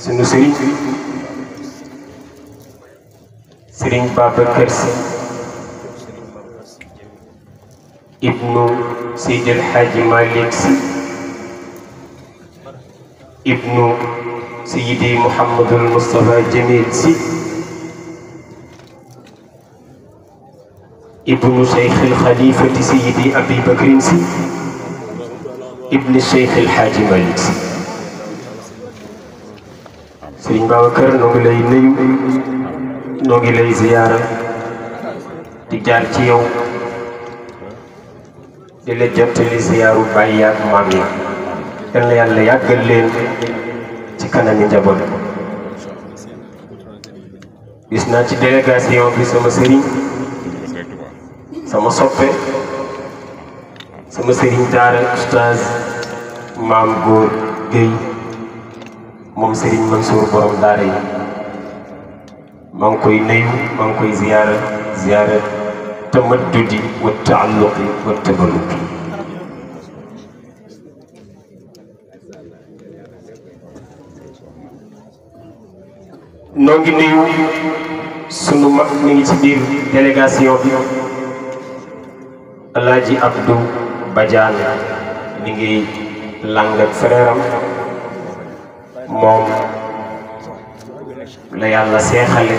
sunu sëriñ sëriñ Babacar Sy ibnu Seydi El Hadji Malick Sy ibnu Seydi Mouhamadul Moustapha Jamil Sy ibnu Cheikh El Khalifati Seydi Abi Bakrin Sy ibnu Cheikh El Hadji Malick Sy. Sëriñ Babacar noo ngi lay nuyu noo ngi lay ziyaara di jaar ci yow di la jottali ziyaaru bàyyi ak maam yi yal na yàlla yàggal leen ci kanami njaboot. gis naa ci délégation bi sama sëriñ sama soppe sama sëriñ daara oustaz maam Góor Guèye moom Serigne Mansour borom daara yi maa ngi koy nuyu maa ngi koy ziyaara tamaddudi wa taalluqi wa tabarruki. noo ngi nuyu sunu mag mi ngi ci biir délégation bi Alaaji Abdou Badiane mi ngi lang ak frère am moom la yàlla seexale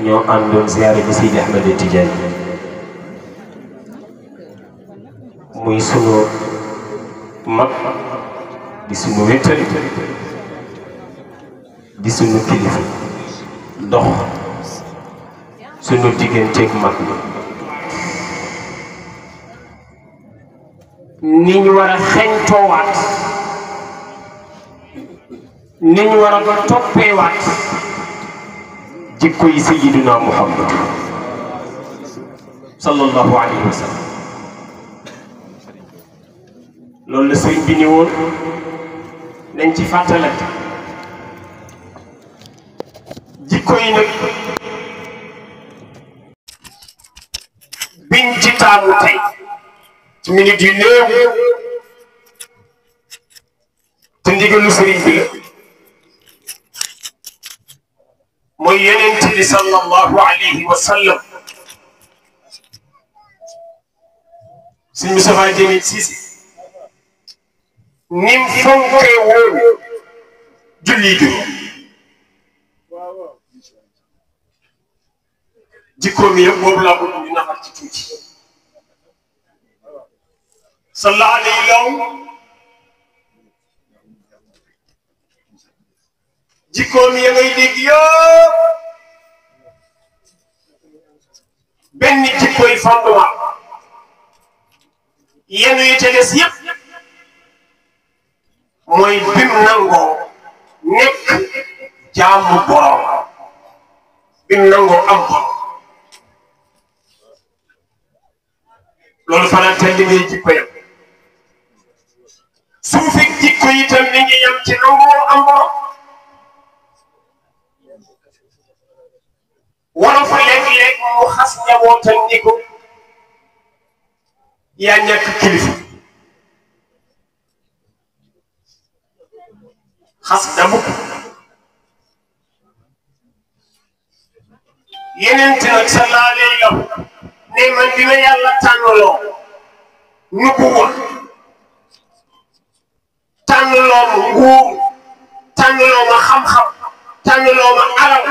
ñoo àndoon ziyaare bi Seydi Ahmed Tidiane muy sunu mag di sunu wéttal di sunu kilifa dox sunu digganteeg mag ni ñu war a xeñtoowaat ni ñu war a toppeewaat jikko yi Sayyiduna Muhammad sallallahu alayhi wa sallam. loolu la sëriñ bi ni woon nañ ci fàttalante jikko yi nag biñ ci taamu tey ci minute yu néew te ndigalu sëriñ bi la mooy Yonent bi sallallahu alayhi wa sallam. Sëriñ Moustapha Jamil Cissé nim fonkee woon julli juróom jikkoom yëpp boobu laa bëgg ñu nafar ci tuuti. sallallahu alayhi wa sallam jikkoom ya ngay dégg yëpp benn jikkoy fondement yenn yi ca des yëpp mooy bim nangoo nekk jaamu borom bim nangoo am borom loolu fanaan te li ngay jikko yam suufik jikko yi tam ni ngi yam ci nangoo am borom wala fa léeg-léeg mu xas njabootam ni ko yaa ñàkk kilifa xas damu Yonent nag sallallahu alayhi wa sallam ne man dina yàlla tànnaloo nubuwa tànnaloo ma nguur tànnaloo ma xam-xam tànnaloo ma alal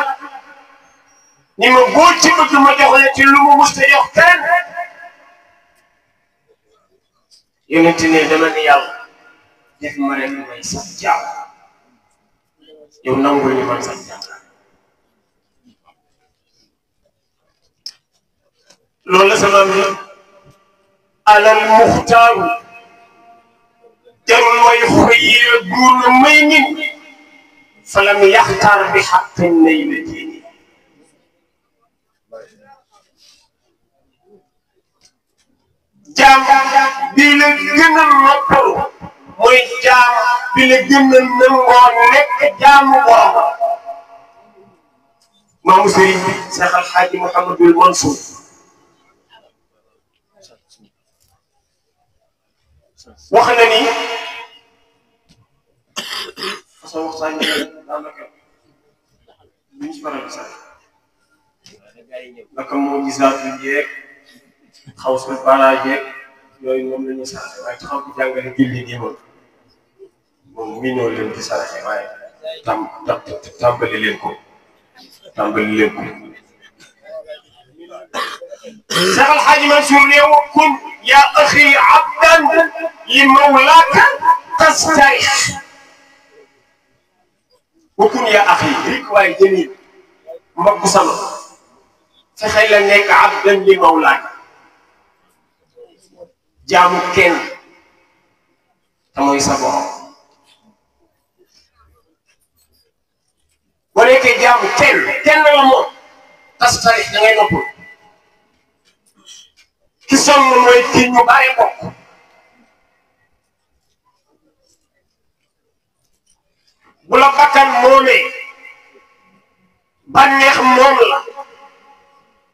ni ma góor ci bëgg ma jox la ci lu mu mus a jox kenn. Yonent ne dama ni yàlla def ma rek may sax jaam yow nangul ni man sax jaam loolu la sama mi alal muxtaaru jarul way xoyira buur na may nit falam yaxtaar bi xaqin nay la diini jaam bi la gën a noppalu mooy jaam bi la gën a nangoo nekk jaamu borom maamu sëriñ bi Cheikh Al Hadji Mouhamadul Mansour wax na ni façon waxtaan yi daanaka duñ ci faral di sax naka moo gisaatu yeeg xaw sul barage yeeg yooyu moom la ñuy saraxe waaye taxaw di jàngale julli nii moom miinoo leen di saraxe waaye tàmbali leen ko Cheikh El Hadj Mansour ne wa kun yaa axi abdan li mawlaaka tastarix wa kun yaa axi rik waaye jëniin mbokk sama fexe la nekk abdan li mawlaaka jaamu kenn te mooy sa borom boo nekkee jaamu kenn la moom tastarix da ngay noppal ki sonn mooy kii ñu bàyyi bokk bu la bakkan moomee bànneex moom la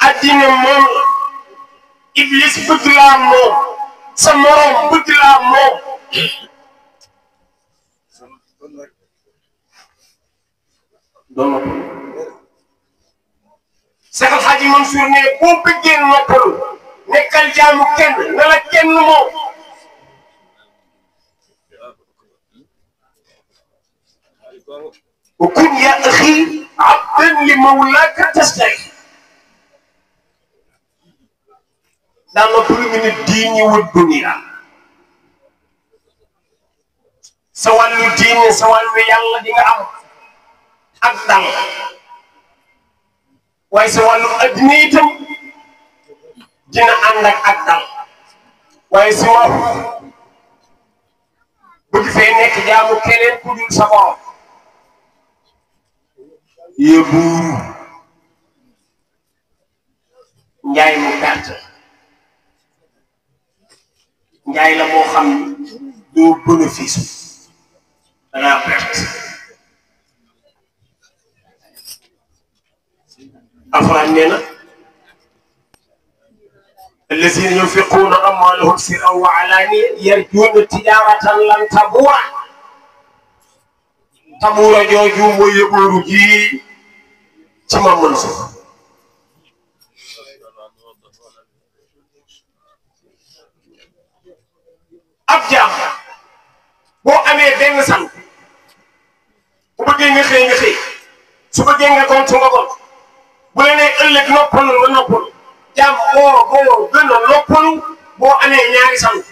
addina moom la iblis bëgg laa moom sa morom bëgg laa moom doon noppalu Cheikh El Hadji Mansour ne boo bëggee noppalu nekkal jaamu kenn na la kenn moom wa kun ya axi abdan li mawlaaka tastarix daa noppalu min ad-diini wa dunya sa wàllu diine sa wàllu yàlla di nga am ak dal waaye sa wàllu addina itam dina ànd ak dal waaye si wax bëgg fee nekk jaamu keneen ku dul sa borom yóbbu njaay mu gàtt njaay la moo xam doo bénéfice dangaa perte Alxuraan nee na الذين ينفقون أموالهم سرا وعلانية يرجون تجارة لن تبور تبور جوجو ويبور جي تمام منصور أبجام بو أمي بين سان وبدي نخي سبدي نكون تمام بلني إلك نقول ونقول jam boo gën a noppalu boo amee ñaari sant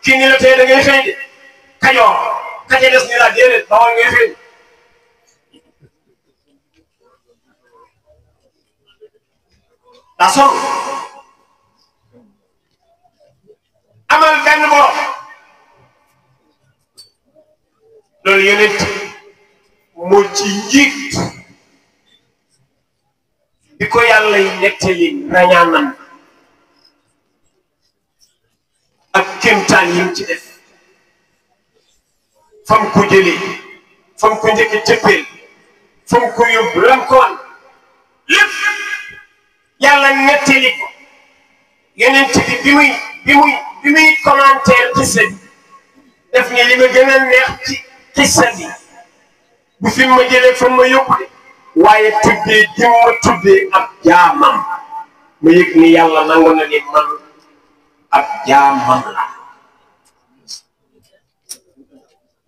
kii ni la tey da ngay xëy de kajoor ka ca des ni la déedéet bawal ngay xëy daa sonn amal benn borom loolu yonent moo ci njiit bi ko yàlla yi nettali rañaanam ak kéemtaan yi mu ci def fam ko jëlee fam ko njëkk jëppeel fam ko yóbbu lam ko wan lépp yàlla nettali ko yonent bi bi muy commentaire xissa bi def ni li ma gën a neex ci xissa bi bu fi ma jëlee fa ma yóbbu de waaye tuddee ji ma tuddee ab jaamam ma yëg ni yàlla nangu na ni man ab jaamam la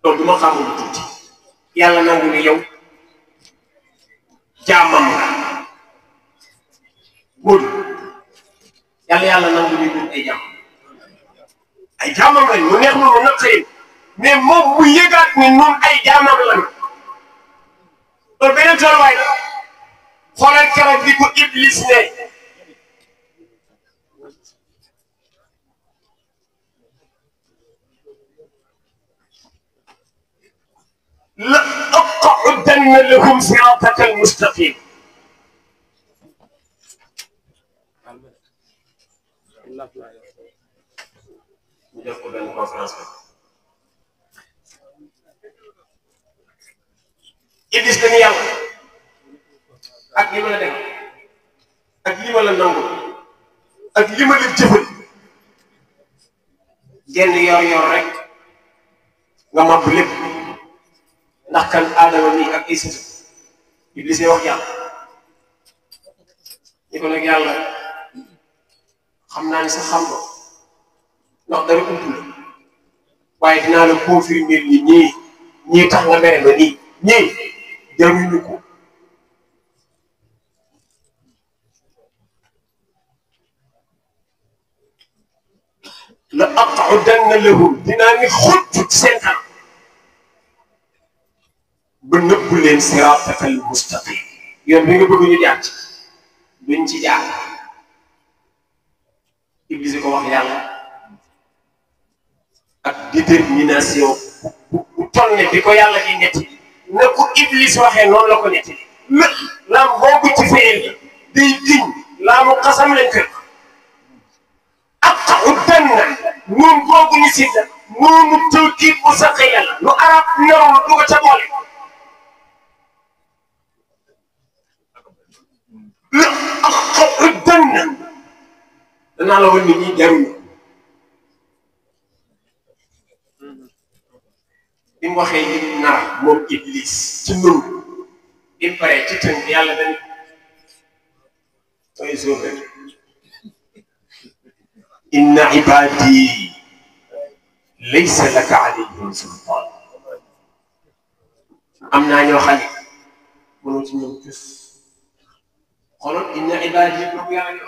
loolu du ma xamul tuuti yàlla nangu ni yow jaamam la Modou yàlla nangu ni ñun ay jaamam lañ mu neex ma mu naqari mais moom mu yëgaat ni ñun ay jaamam lañ loolu beneen tolluwaay la xoolal keroog bi ko Iblis ne la aq'udanna lahum siraataka al-mustaqiim ñu def ko benn conférence Iblis dañu yàlla ak li ma la def ak li ma la nangu ak li ma la jëfal genn yor rek nga màbb lépp ndax kan aadama mi ak Isa Iblis wax yàlla ni ko nag yàlla xam naa ni sa xam nga ndax dara ump la waaye dinaa la confirmer ni ñii tax nga mere ma nii ñii jaruñu ko la aq'udanna lahum dinaa ni xott ci seen kanam ba nëbbu leen siraatakal mustaqim yoon bi nga bëgg ñu jaar ci duñ ci jaar Iblis ko wax yàlla ak détermination bu toll ne bi ko yàlla di netti na ko Iblis waxee noonu la ko netti laam boobu ci feel day giñ laamu xasam lañ kër aq'udanna noonu boobu ni si la noonu tawkiid bu saqe yàlla lu arab narul du ko ca boole la aq'udanna danaa la woon nit ñi jaruñu bi mu waxee li nar moom Iblis ci nun bi mu paree ci tënk yàlla dañ koy sauvé inna ibadi laysa laka alayhim sultan am naa ñoo xam ne mënoo ci ñoom tus xoolal inna ibadi boobu yàlla ñu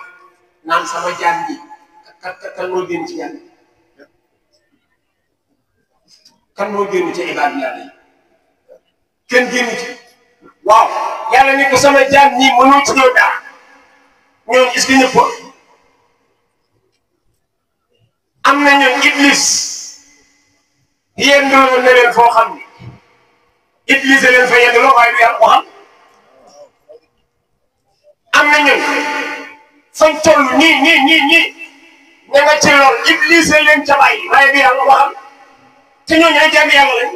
naan sama jaam ji kan moo génn ci yàlla kan moo génn ci ibaad yàlla yi kenn génn ci waaw yàlla ni ko sama jaam ñi mënoo ci ñëw daal ñoom est-ce que ñëpp am na ñoom Iblis yendoo na leen foo xam ne Iblis leen fa yendoo waaye du yàlla waxal am na ñoom fañ toll nii ña nga ci lool Iblis leen ca bàyyi waaye du yàlla waxal te ñooñu ay jaam yàlla lañ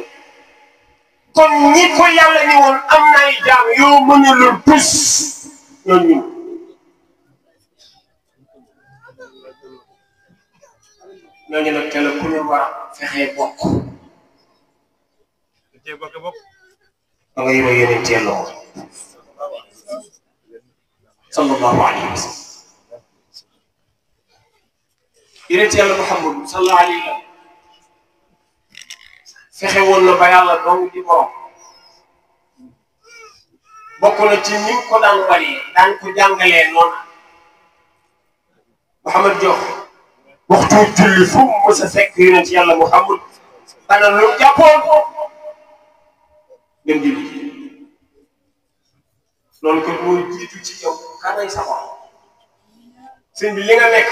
kon ñi ko yàlla ni woon am na ay jaam yoo mënulul tus ñooñu nag te la ku ne war a fexee bokk da ngay roy yeneen teel loxo sallallahu alayhi wa sallam yeneen teel Muhammad sallallahu alayhi wa sallam fexe woon na ba yàlla dong di borom bokk na ci ni ko daan bari daan ko jàngalee noonu Muhammad jox waxtu julli fu mu mës a fekk yonent yàlla Muhammad xanaa lu jàppoon dem julli loolu ko moo jiitu ci yow kanay saxoon sëñ bi li nga nekk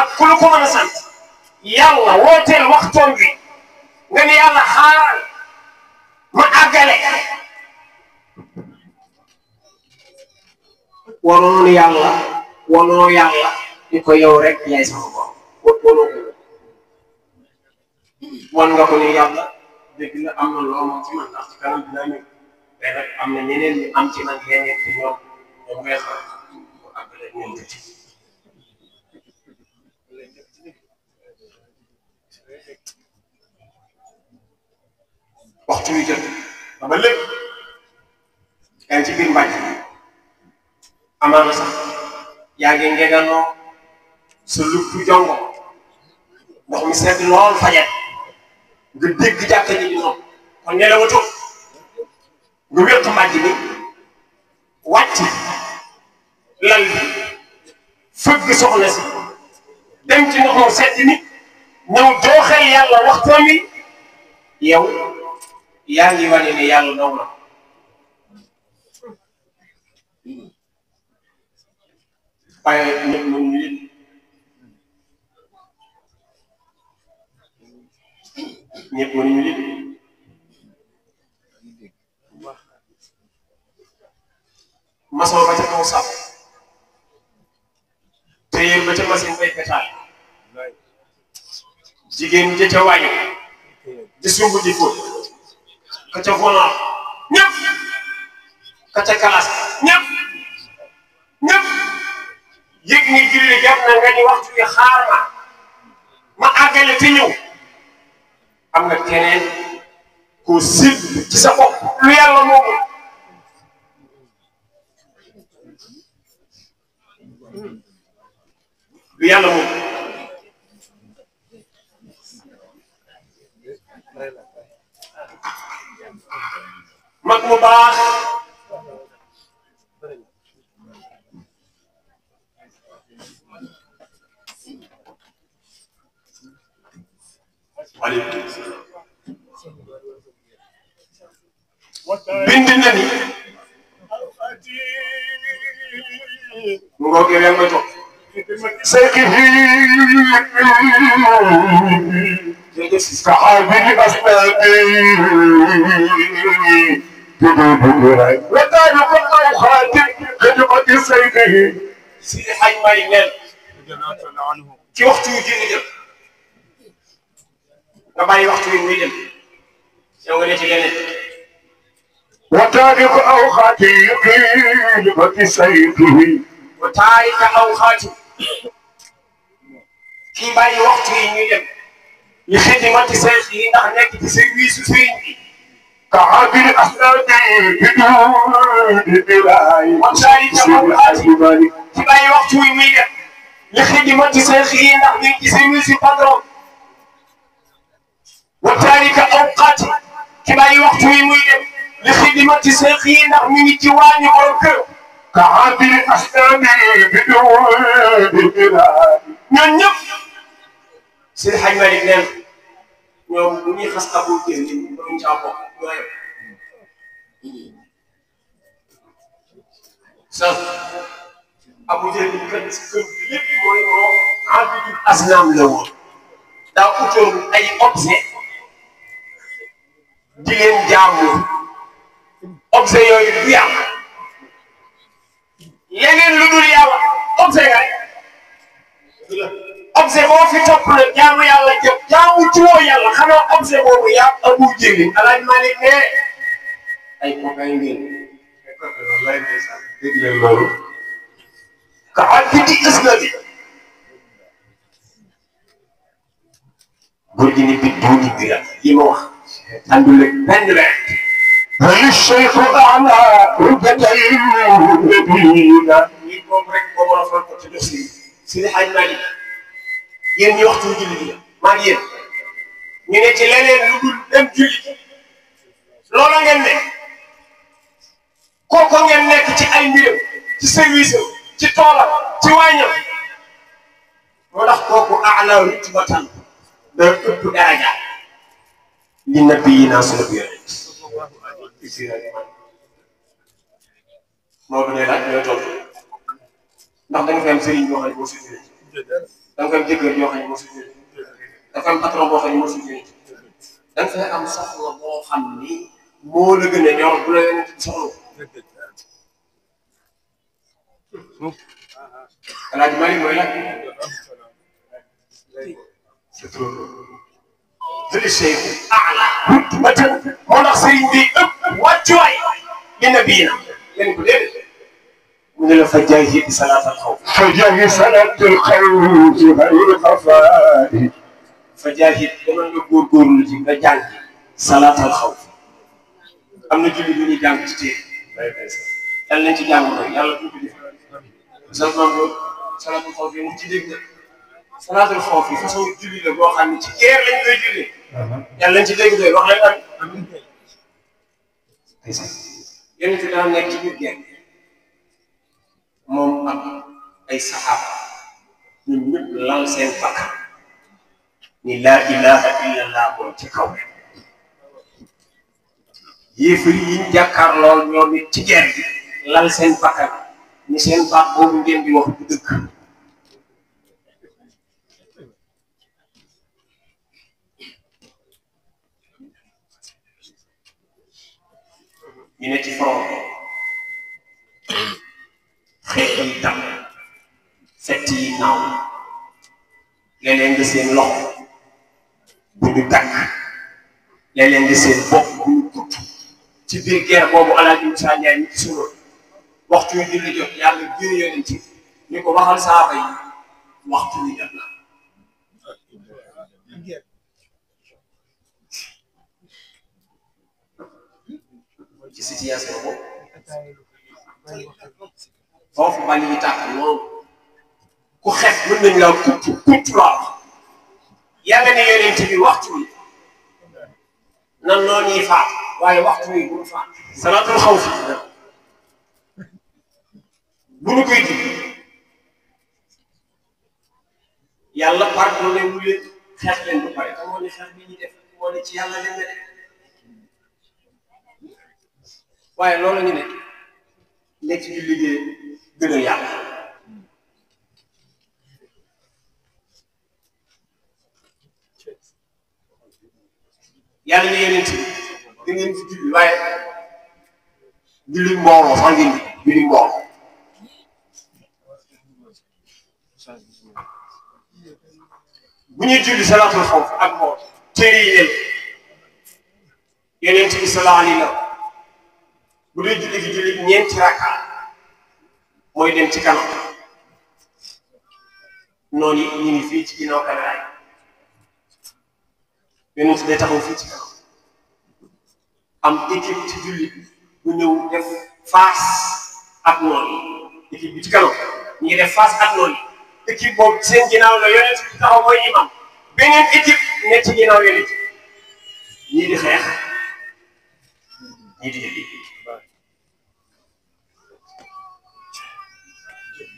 ak ku lu ko mën a sant yàlla wooteel waxtoon bi nga ne yàlla xaaral ma àggale waroon yàlla ni ko yow rek yaay sama bopp wanoo ko wan nga ko ni yàlla dëgg la am na loo moom ci man ndax ci kanam dinaa ñëw mais nag am na ñeneen ñu am ci man yeneen te ñoom ngay xaar mu àggale ñoom ci waxtu wi jot dama lépp yaa ngi ci biir mbàjj amaana sax yaa ngi ngeganoo sa luppu jongo ndox mi sedd lool fajet nga dégg jàkka ji di noonu kon nelawatoo nga wéqu mbàjj bi wàcc lal bi fëgg soxna si dem ci ndox mu sedd ni ñëw dooxel yàlla waxtoon wi yow yaa ngi wane ne yàlla naw na waaye ñëpp mënuñu leen maçon ba ca kaw sàpp téyeer ba ca machine bay pétale jigéen ja ca wàññi di sumb di fóot ka ca volant ñëpp ka ca classe ñëpp yëg ni julli jot na nga ni waxtu bi xaar ma àggale te ñëw am nga keneen koo sil ci sa bopp lu yàlla moomu lu yàlla moom mag mu baax waaleykum salaam bind na ni mu ngoog yow yaa ngi may toog صحابي أسنادي وكان كل خاتم خدمة سيده سيدي حاج مالك نين ci waxtu wi génn jëm nga bàyyi waxtu wi muy dem yow nga ne ci leneen وتارك أوقاتي خدمة سيده وتارك أوقاتي kii bàyyi waxtu yi ñuy dem li xidmati seex yi ndax nekk ci service sëriñ bi كعابر أسنادي بدون دراي وتارك أوقاتي kii bàyyi waxtu yi muy dem li xidmati seex yi ndax nekk ci service patron وتارك أوقاتي kii bàyyi waxtu yi muy dem li xidmati seex yi ndax ñu ngi ci wàññi borom kër كعابر أسنادي بدون دراي ñun ñëpp Seydi Hadj Malick neen ñoom bu ñuy xas Abou Dieng mënuñ caa bokk ñoo yem sax Abou Dieng bi kër gi lépp mooy moo abidul asnaam la woon daa utoon ay objet di leen jaamu objet yooyu du yàq leneen lu dul yàlla objet nga objet boo fi topp nag jaamu yàlla jëm jaamu tuwo yàlla xanaa objet boobu yaa Abou Dieng Alaaji Malick ne ay copain ngeen ay copain wallaay ndeysaan dégg leen loolu ka abidi isnadi góor gi ni bi duudi bi la li ma wax àndul ak benn benn li cheikh ala rubatayn nabiyina ñi moom rek boo mën a fal ko ci dossier Seydi Hadj Malick yéen ñi waxtu julli gi maa ngi yéen ñu ne ci leneen lu dul dem julli loola ngeen ne kooku ngeen nekk ci ay mbiram ci service ci toolam ci wàññam moo tax kooku aala rutbatan da ëpp daraja li nabiyina sunu yonent Maodo ne laaj ñooy toog ndax da nga fi am sëriñ boo xam ne moo si da nga koy am jëkkër yoo xam ne moo si jëlee da nga koy am patron boo xam ne moo si jëlee da nga koy am soxla boo xam ni moo la gën a ñor bu la yonent bi soxla Alaaji Malick mooy laaj c'est trop jëli cheikh ala rutbatan moo tax sëriñ bi ëpp wàccuwaay li nabiyina leen ko déedéet من الفجاه صلاة الخوف فجاه صلاة الخوف غير خفاء فجاه دمان غور غور لجي nga jàng صلاة الخوف amna julli ñu ñi jàng ci té dal nañ ci jàng yàlla bu ko def salatul khawf yi mu ci dégg salatul khawf yi façon julli la boo xam ne ci guerre lañ koy julli yàlla nañ ci dégg doy wax leen am yéen ci daan nekk ci biir guerre moom ak ay saxaaba ñun ñëpp lal seen fakk ni laa ilaha illallah moom ci kaw yéefar yi ñu jàkkaar lool ñoom it ci guerre bi lal seen fakk ni seen baat boobu ngeen di wax du dëgg ñu ne ci front xeex yi tam fett yi naaw léeg-léeg nga seen loxo bu ñu tàkk léeg-léeg nga seen bopp bu ñu tuut ci biir guerre boobu Alaaji Moussa Ndiaye ñu ci sunoon waxtu wi di la jot yàlla gën yonent ci ni ko waxal saaba yi waxtu wi jot na ci situation boobu foofu ba ñu tàkk loolu ku xef mën nañ la kuttu laa yàlla ne yonent bi waxtu bi nan noonu yi faat waaye waxtu bi bu mu faat salaatul xaw fi bu ñu koy ji yàlla pardonné wu leen xeex leen ba pare moo ne xeex bi ñuy def moo ne ci yàlla leen ne waaye loolu ñu nekk ci liggéey gën a yàlla yàlla ne yeneen ci da ngeen fi julli waaye julli mbooloo sax ngeen julli mbooloo bu ñuy julli salaatul xawf ak mbool téere yi leen yeneen ci sallallahu alayhi wa sallam bu dee julli gi julli ñeenti rakka mooy dem ci kanam noonu yi ñu ngi fii ci ginnaaw caméra yi yeneen ci day taxaw fii ci kanam am équipe ci julli bu ñëw def face ak noonu yi équipe bi ci kanam ñu ngi def face ak noonu yi équipe boobu seen ginnaaw la yonent bi taxaw mooy imam beneen équipe nekk ci ginnaaw yonent ñii di xeex ñii di julli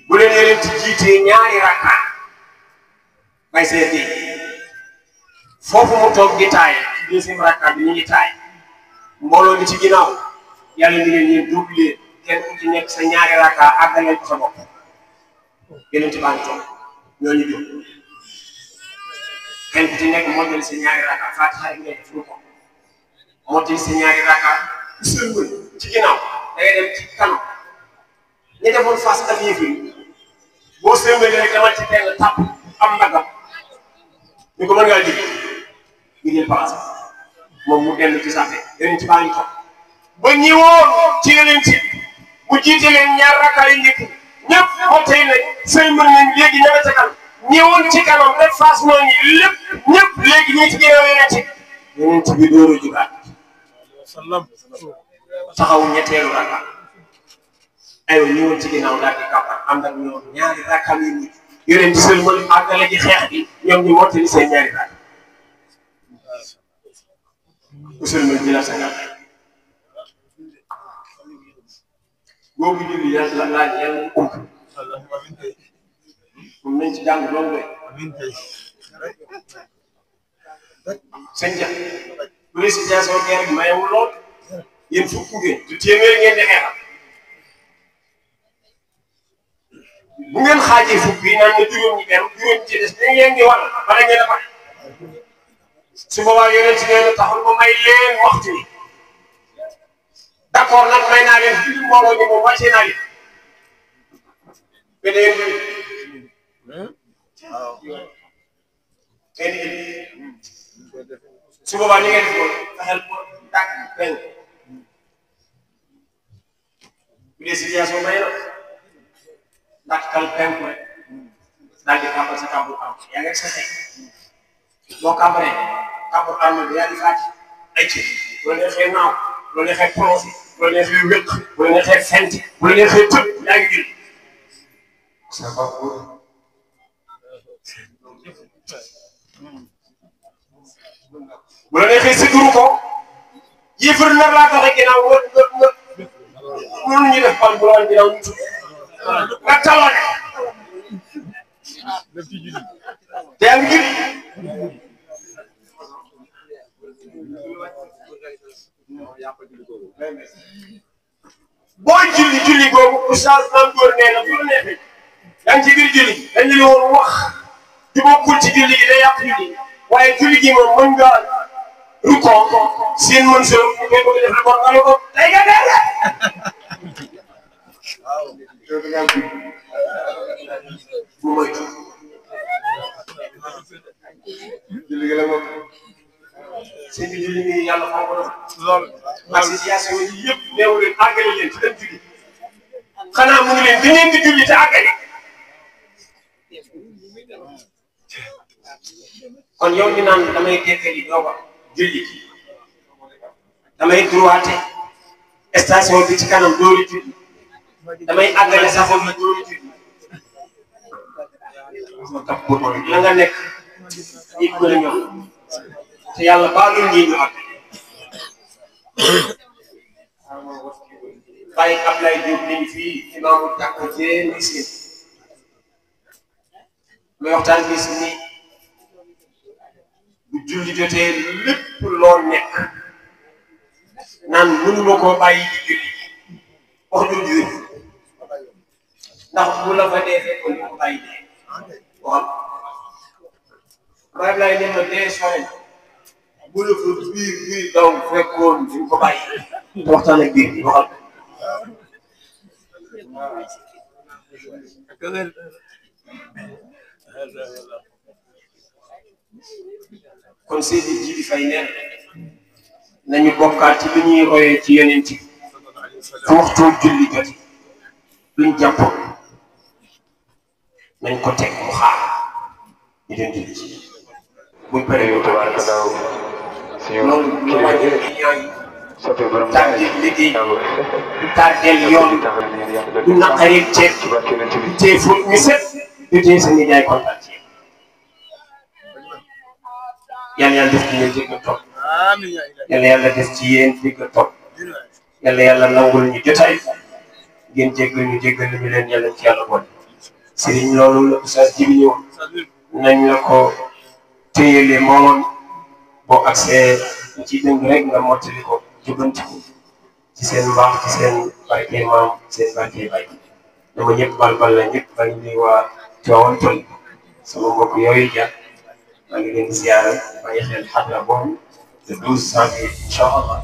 bu leen yonent jiitee ñaari rakka bay seet yi foofu mu toog di taay ci deuxième rakka bi ñu ngi taay mbooloo mi ci ginnaaw yàlla ni leen yéen double kenn ku ci nekk sa ñaari rakka àggaleel ko sa bopp yonent baa ngi toog ñooñu jóg kenn ku ci nekk mottali sa ñaari rakka Faatiha ngay def lu ko mottali sa ñaari rakka sëlmal ci ginnaaw day dem ci kanam ñi defoon face ak yëf yi boo sëlmalee rek dama ci kenn tàpp am ndagam ñu ko mën ngaa jóg ñu jël place moom mu dellu ci sàppe yonent baa ngi toog ba ñëwoon ci yonent mu jiite leen ñaar rakka yu njëkk ñëpp mottali nañ sëlmal nañ léegi ña nga ca kanam ñëwoon ci kanam rek face noonu yi lépp ñëpp léegi ñi ci ginnaaw yonent bi door a jugaat taxaw ñetteelu rakka aywa ñëwoon ci ginnaaw daal di kàppar ànd ak ñoom ñaari rakka yu mujj yonent sëlmal àggale ji xeex bi ñoom ñu mottali seen ñaari rakka ku sëlmal ji la sa gàtt boobu julli yàlla laaj yàlla mu ump mun nañ ci jàng loolu de sëñ ja bu dee situation guerre bi mayewul lool yéen fukk ngeen du téeméer ngeen di xeexal bu ngeen xaajee fukk yi naan na juróom ñi benn juróom ci des dañ leen di wàll bala ngeen a pare su boobaa yonent nee na taxul ma may leen waxtu bi d'accord nag may naa leen julli mbooloo ñu moom wàccee naa leen beneen su boobaa ni ngeen di ko fexeel tàkk benn bu dee situation may na ndax kal penku rek daal di kàmbal sa kàmbul am yaa ngi sa xeex boo kàmbalee kàmbul arme bi yaa di fàcc ay ci bu la neexee naaw bu la neexee plongé bu la neexee wéq bu la neexee fent bu la neexee tëb yaa ngi jël sa bopp bu la neexee siguru ko yëfër nar laa doxee ginnaaw nga mënu ñu def ban bu la wan ginnaaw ñu tudd nga tawale te yaa ngi julli boo julli googu oustaz Mame Gor nee na bu la neexee yaa ngi ci biir julli dañu la woon wax di bokkul ci julli gi day yàq julli waaye julli gi moom mën nga rukkoo seen mën sa ngay bëgg def bon nga ne ko day nga dee bu moytu julli gi la moom seen julli gi yàlla xaw ko def ak situation yi yëpp neewu leen àggale leen ci dem julli xanaa mu ngi leen di ngeen di julli te àggale kon yow ñu naan damay dekkali doo ko julli damay droité station bi ci kanam doori julli damay àggale safo bi doori julli ma tax bu la nga nekk ñi ko la ñor te yàlla baalul ñi ñu ak bàyyi Ablaye Diop ni fii imaamu jàkk jee ni seen muy waxtaan bis ni bu julli jotee lépp loo nekk naan mënuma koo bàyyi di julli wax du julli ndax bu la fa dee fekkoon ko bàyyi dee waxam may lay ne ma dee sore bu la fa biir daw fekkoon duñ ko bàyyi te waxtaan ak biir bi waxam kon Seydi Djily Faye neen nañu bokkaat ci li ñuy royee ci yeneen ci fu waxtu julli joti luñ jàppoon nañ ko teg mu xaar ñu dem julli ci buñ paree yow tabarakallahu loolu lu wàññi ñaan tàggeel liggéey du tàggeel yoon du naqaree ceeb du tee fu ñu set du tee sa nijaay kontaan ci yàlla yàlla def ci yéen dégg topp yàlla yàlla def ci yéen dégg topp yàlla yàlla nangul ñu jotaay ngeen jéggal ñu leen yàlla ci yàlla boole sëriñ loolu la Oustaz Djibi ñëw nañ la ko téyele moom boo accès ci dëng rek nga mottali ko jubanti ko ci seen mbaax ci seen barke maam seen barke bay dama ñëpp bal la ñëpp bañ ni waa Tiwaawan Pël sama mbokk yooyu jàpp maa ngi leen di ziyaara bàyyi xel xadra boobu le 12 janvier incha allah